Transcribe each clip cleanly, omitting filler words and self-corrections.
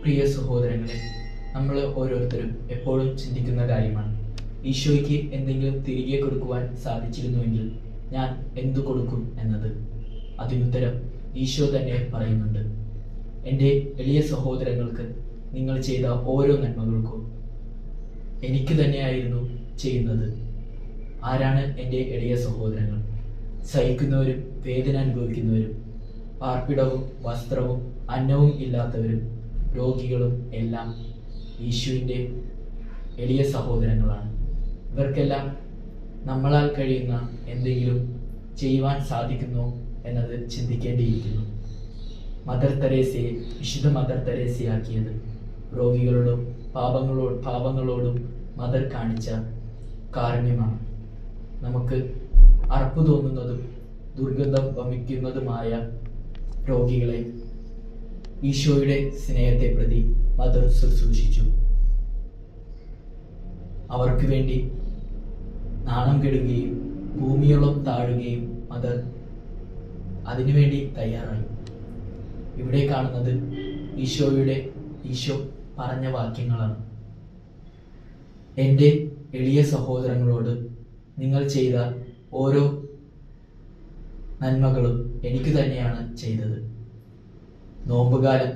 പ്രിയ സഹോദരങ്ങളെ, നമ്മൾ ഓരോരുത്തരും എപ്പോഴും ചിന്തിക്കുന്ന കാര്യമാണ്, ഈശോയ്ക്ക് എന്തെങ്കിലും തിരികെ കൊടുക്കുവാൻ സാധിച്ചിരുന്നുവെങ്കിൽ ഞാൻ എന്തു കൊടുക്കും എന്നത്. അതിനുത്തരം ഈശോ തന്നെ പറയുന്നുണ്ട്. എൻ്റെ എളിയ സഹോദരങ്ങൾക്ക് നിങ്ങൾ ചെയ്ത ഓരോ നന്മകൾക്കും എനിക്ക് തന്നെയായിരുന്നു ചെയ്യുന്നത്. ആരാണ് എൻ്റെ എളിയ സഹോദരങ്ങൾ? സഹിക്കുന്നവരും വേദന അനുഭവിക്കുന്നവരും, പാർപ്പിടവും വസ്ത്രവും അന്നവും ഇല്ലാത്തവരും, രോഗികളും എല്ലാം ഈശോയുടെ എളിയ സഹോദരങ്ങളാണ്. ഇവർക്കെല്ലാം നമ്മളാൽ കഴിയുന്ന എന്തെങ്കിലും ചെയ്യുവാൻ സാധിക്കുന്നോ എന്നത് ചിന്തിക്കേണ്ടിയിരിക്കുന്നു. വിശുദ്ധ മദർ തെരേസയാക്കിയത് രോഗികളോടും പാപങ്ങളോടും മദർ കാണിച്ച കാരുണ്യമാണ്. നമുക്ക് അറപ്പ് തോന്നുന്നതും ദുർഗന്ധം വമിക്കുന്നതുമായ രോഗികളെ ഈശോയുടെ സ്നേഹത്തെ പ്രതി മദർ ശുശ്രൂഷിച്ചു. അവർക്ക് വേണ്ടി നാണം കെടുകയും ഭൂമിയോളം താഴുകയും മദർ അതിനുവേണ്ടി തയ്യാറായി. ഇവിടെ കാണുന്നത് ഈശോ പറഞ്ഞ വാക്യങ്ങളാണ്. എൻ്റെ എളിയ സഹോദരങ്ങളോട് നിങ്ങൾ ചെയ്ത ഓരോ നന്മകളും എനിക്ക് തന്നെയാണ് ചെയ്തത്. നോമ്പുകാലം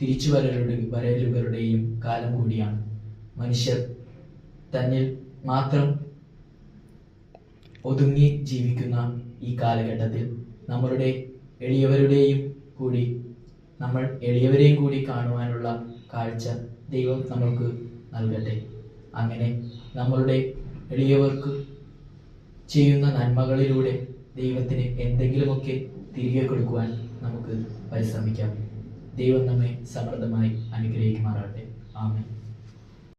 തിരിച്ചുവരലുകളുടെയും കാലം കൂടിയാണ്. മനുഷ്യർ തന്നിൽ മാത്രം ഒതുങ്ങി ജീവിക്കുന്ന ഈ കാലഘട്ടത്തിൽ നമ്മൾ എളിയവരെയും കൂടി കാണുവാനുള്ള കാഴ്ച ദൈവം നമ്മൾക്ക് നൽകട്ടെ. അങ്ങനെ നമ്മളുടെ എളിയവർക്ക് ചെയ്യുന്ന നന്മകളിലൂടെ ദൈവത്തിന് എന്തെങ്കിലുമൊക്കെ തിരികെ കൊടുക്കുവാൻ നമുക്ക് പരിശ്രമിക്കാം. ദൈവം നമ്മെ സമൃദ്ധമായി അനുഗ്രഹിക്കുമാറാകട്ടെ. ആമേൻ.